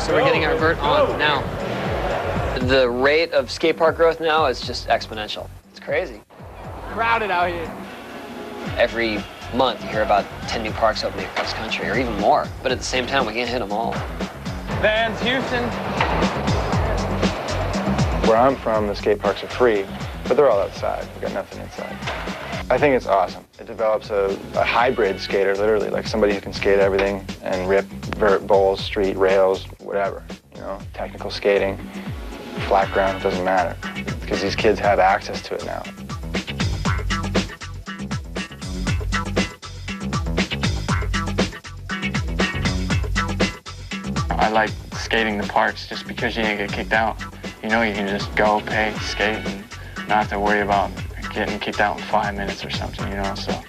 So we're getting our vert on now. The rate of skate park growth now is just exponential. It's crazy. Crowded out here. Every month you hear about 10 new parks opening across the country, or even more. But at the same time, we can't hit them all. Vans, Houston. Where I'm from, the skate parks are free, but they're all outside. We've got nothing inside. I think it's awesome. It develops a hybrid skater, literally, like somebody who can skate everything and rip vert, bowls, street, rails, whatever. You know, technical skating, flat ground, it doesn't matter. Because these kids have access to it now. I like skating the parks just because you didn't get kicked out. You know, you can just go, pay, skate, and not have to worry about getting kicked out in 5 minutes or something, you know, so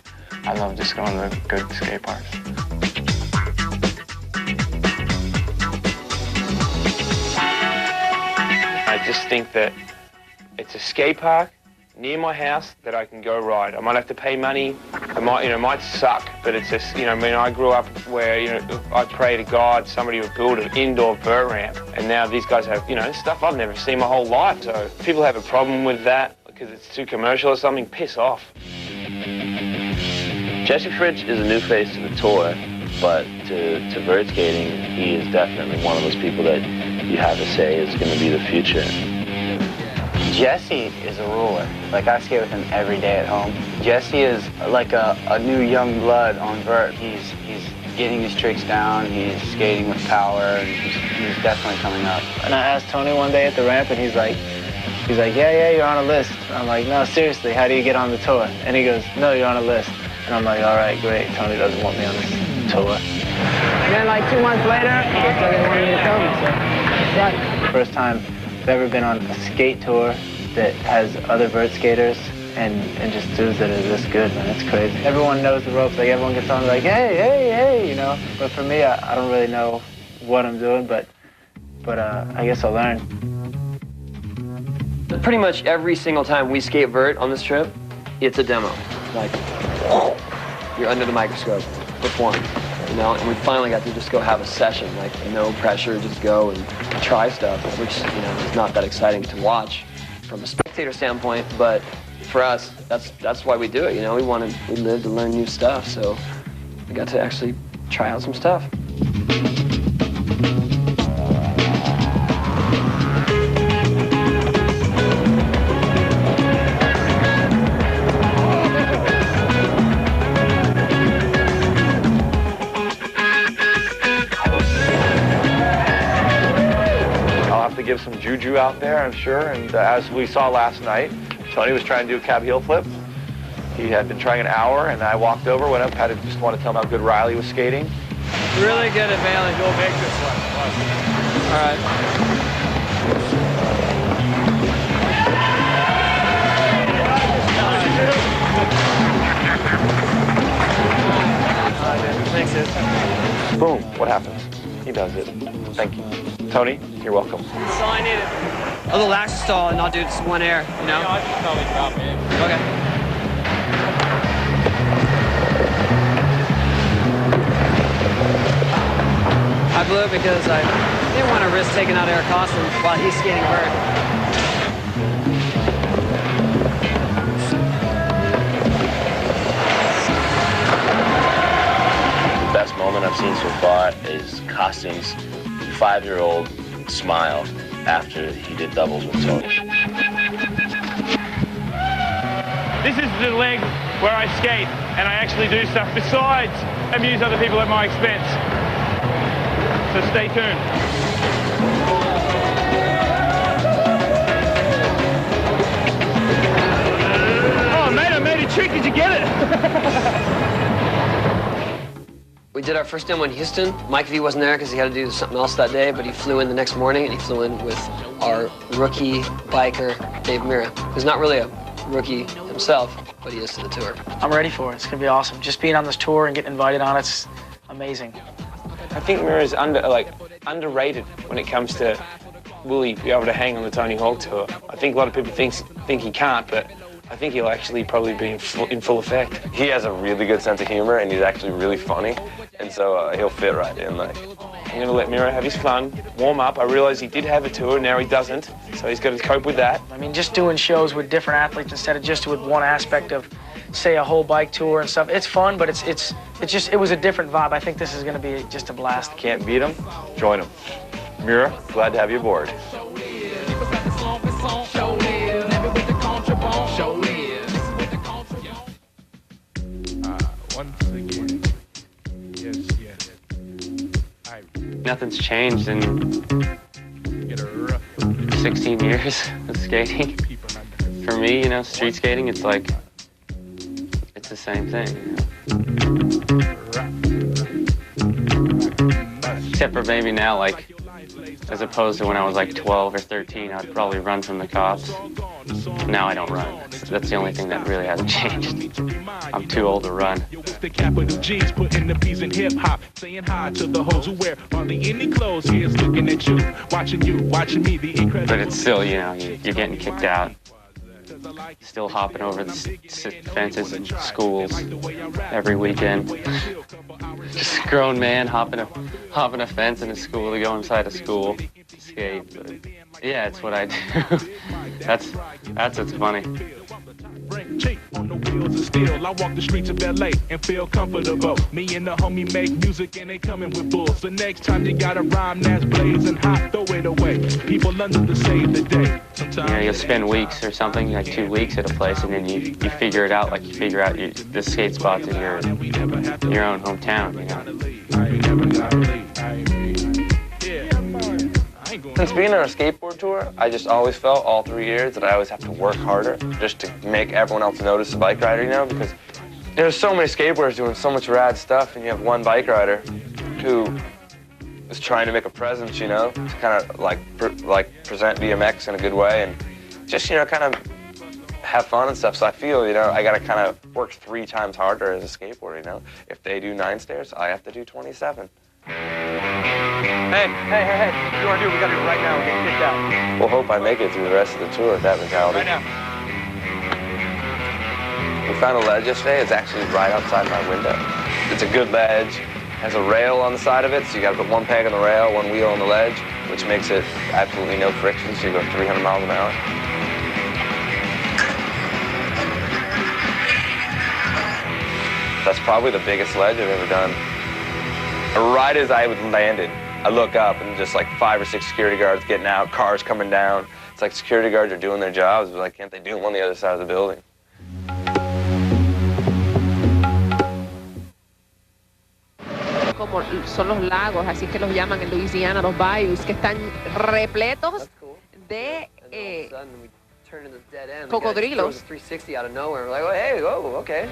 I love just going to good skate parks. I just think that it's a skate park near my house that I can go ride. I might have to pay money. It might suck, but it's just, I mean, I grew up where, I pray to God somebody would build an indoor vert ramp, and now these guys have, stuff I've never seen my whole life. So if people have a problem with that because it's too commercial or something, piss off. Jesse Fritsch is a new face to the tour, but to vert skating, he is definitely one of those people that you have to say is going to be the future. Jesse is a ruler. Like, I skate with him every day at home. Jesse is like a new young blood on vert. He's getting his tricks down, he's skating with power, and he's definitely coming up. And I asked Tony one day at the ramp, and he's like, yeah, you're on a list. And I'm like, no, seriously, how do you get on the tour? And he goes, no, you're on a list. And I'm like, all right, great. Tony doesn't want me on this tour. And then like 2 months later, it's like they wanted me to come, so it's right. First time I've ever been on a skate tour that has other vert skaters and just dudes that are this good, man. It's crazy. Everyone knows the ropes. Like, everyone gets on like, hey, But for me, I don't really know what I'm doing, but I guess I'll learn. Pretty much every single time we skate vert on this trip, it's a demo. Like, you're under the microscope, perform, and we finally got to just go have a session, like no pressure, just go and try stuff, which, is not that exciting to watch from a spectator standpoint, but for us, that's why we do it, we live to learn new stuff, so we got to actually try out some stuff. Give some juju out there, I'm sure, and as we saw last night, Tony was trying to do a cab heel flip. He had been trying an hour, and I walked over, went up, just wanted to tell him how good Riley was skating. Really good advantage. Go big this one. All right. Thanks, dude. Boom, what happens? He does it. Thank you. Tony, you're welcome. That's all I needed. A little lax stall and not do just one air, Yeah, I should probably drop in. Okay. I blew it because I didn't want to risk taking out Eric Costin while he's skating vert. The best moment I've seen so far is Costin's 5-year-old smile after he did doubles with Tony. This is the leg where I skate, and I actually do stuff besides amuse other people at my expense. So stay tuned. Oh, mate, I made a trick. Did you get it? We did our first demo in Houston. Mike V wasn't there because he had to do something else that day, but he flew in the next morning, and he flew in with our rookie biker, Dave Mira, who's not really a rookie himself, but he is to the tour. I'm ready for it. It's going to be awesome. Just being on this tour and getting invited on it's amazing. I think Mira is underrated when it comes to will he be able to hang on the Tony Hawk Tour. I think a lot of people think he can't, but I think he'll actually probably be in full effect. He has a really good sense of humor, and he's actually really funny, and so he'll fit right in. I'm going to let Miro have his fun, warm up. I realise he did have a tour, now he doesn't, so he's got to cope with that. I mean, just doing shows with different athletes instead of just with one aspect of, say, a whole bike tour and stuff. It's fun, but it was a different vibe. I think this is going to be just a blast. Can't beat him? Join him. Mira, glad to have you aboard. Once again, yes. Nothing's changed in 16 years of skating. For me, you know, street skating, it's like, it's the same thing. Except for maybe now, like, as opposed to when I was like 12 or 13, I'd probably run from the cops. Now I don't run. That's the only thing that really hasn't changed. I'm too old to run. The capital G's putting the P's in hip hop, saying hi to the hoes who wear hardly any clothes. Here's looking at you, watching me, the incredible. But it's still, you know, you're getting kicked out. Still hopping over the fences in schools every weekend. Just a grown man hopping a fence in a school to go inside a school to skate. But yeah, it's what I do. That's what's funny. On the wheels of steel, I walk the streets of LA and feel comfortable. Me and the homie make music and they coming with bulls. So next time you got a rhyme that's blazing hot, throw it away. People London to save the day. You know, you'll spend weeks or something, like 2 weeks at a place, and then you figure it out, like you figure out the skate spots in your own hometown, you know. Since being on a skateboard tour, I just always felt all 3 years that I always have to work harder just to make everyone else notice a bike rider, you know, because there's so many skateboarders doing so much rad stuff, and you have one bike rider who is trying to make a presence, you know, to kind of like present BMX in a good way and just, you know, kind of have fun and stuff. So I feel, you know, I got to kind of work 3 times harder as a skateboarder, you know. If they do 9 stairs, I have to do 27. Hey, what do you want to do? We got to do it right now. We're getting kicked out. We'll hope I make it through the rest of the tour with that mentality. Right now. We found a ledge yesterday. It's actually right outside my window. It's a good ledge. Has a rail on the side of it, so you got to put 1 peg on the rail, 1 wheel on the ledge, which makes it absolutely no friction, so you go 300 miles an hour. That's probably the biggest ledge I've ever done. Right as I landed, I look up and just like 5 or 6 security guards getting out, cars coming down. It's like security guards are doing their jobs, but like, can't they do them on the other side of the building? Como son los lagos, así que los llaman en Louisiana, los bayous, que están repletos de cocodrilos. 360 out of nowhere. We're like, oh, hey, oh, okay.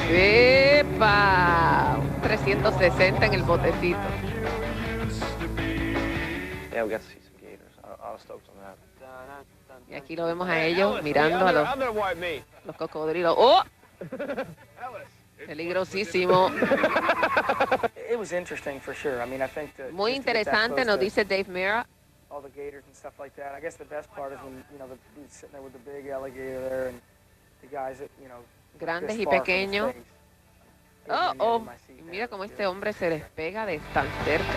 ¡Epa! 360 en el botecito. Yeah, we got to see some gators. I was stoked on that. Y aquí lo vemos a ellos mirando a los cocodrilos. ¡Oh! Peligrosísimo. It was interesting for sure. I mean, I think that Muy interesante, nos dice Dave Mira. All the gators and stuff like that. I guess the best part is when, you know, he's sitting there with the big alligator there and the guys that, you know, Grandes y pequeños. Oh, mira cómo este hombre se despega de tan cerca.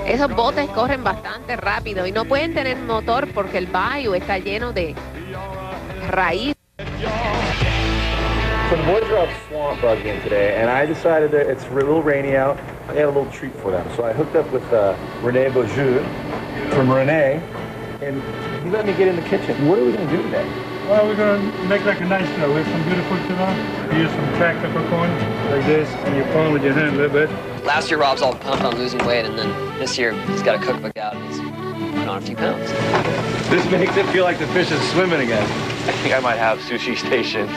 Esos botes corren bastante rápido y no pueden tener motor porque el bayou está lleno de raíz. So the boys are out swamp bugging today, and I decided that it's a little rainy out. I had a little treat for them. So I hooked up with Rene Beaujeu from Rene, and he let me get in the kitchen. What are we going to do today? Well, we're going to make like a nice dough. We have some beautiful tuna. Use some tactical corn like this, and you pull with your hand a little bit. Last year, Rob's all pumped on losing weight, and then this year, he's got a cookbook out, and he's put on a few pounds. This makes it feel like the fish is swimming again. I think I might have sushi stations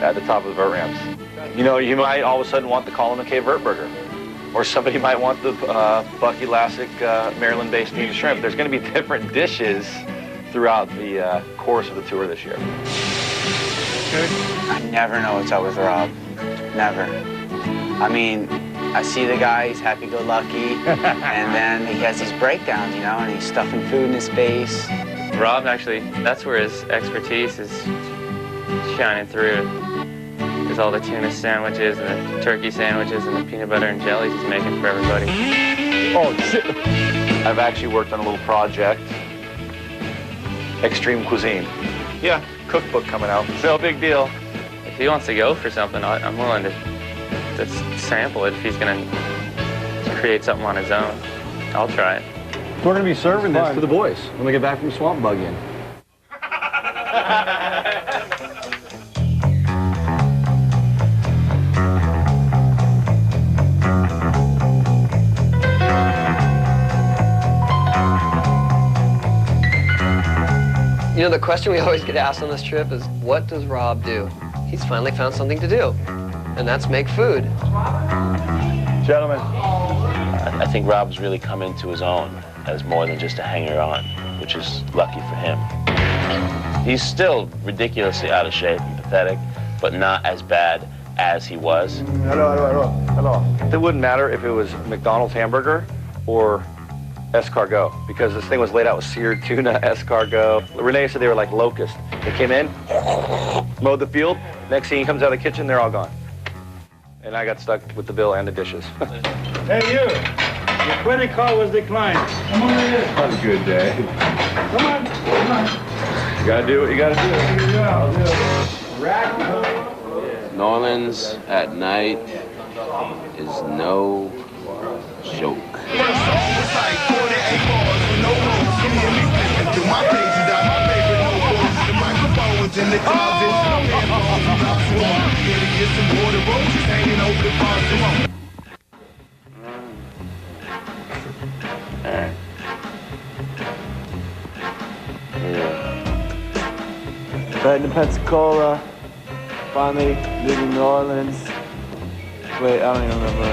at the top of the vert ramps. You know, you might all of a sudden want the Colin McKay Vert Burger. Or somebody might want the Bucky Lassick Maryland-based steamed shrimp. There's going to be different dishes throughout the course of the tour this year. I never know what's up with Rob. Never. I mean, I see the guy, he's happy-go-lucky, and then he has these breakdowns, you know, and he's stuffing food in his face. Rob, actually, that's where his expertise is shining through. There's all the tuna sandwiches and the turkey sandwiches and the peanut butter and jellies he's making for everybody. Oh, shit. I've actually worked on a little project. Extreme Cuisine. Yeah, cookbook coming out. No big deal. If he wants to go for something, I'm willing to sample it if he's going to create something on his own. I'll try it. We're going to be serving this to the boys when we get back from Swamp Bugging. You know, the question we always get asked on this trip is, what does Rob do? He's finally found something to do, and that's make food. Gentlemen. I think Rob's really come into his own as more than just a hanger-on, which is lucky for him. He's still ridiculously out of shape and pathetic, but not as bad as he was. Hello. It wouldn't matter if it was McDonald's hamburger or escargot, because this thing was laid out with seared tuna, escargot. Renee said they were like locusts. They came in, mowed the field. Next thing he comes out of the kitchen, they're all gone. And I got stuck with the bill and the dishes. Hey, you. Your credit card was declined. Come on in. Have a good day. Come on. Come on. You gotta do what you gotta do. New Orleans at night is no joke. Right in Pensacola, finally leaving New Orleans. Wait, I don't even remember.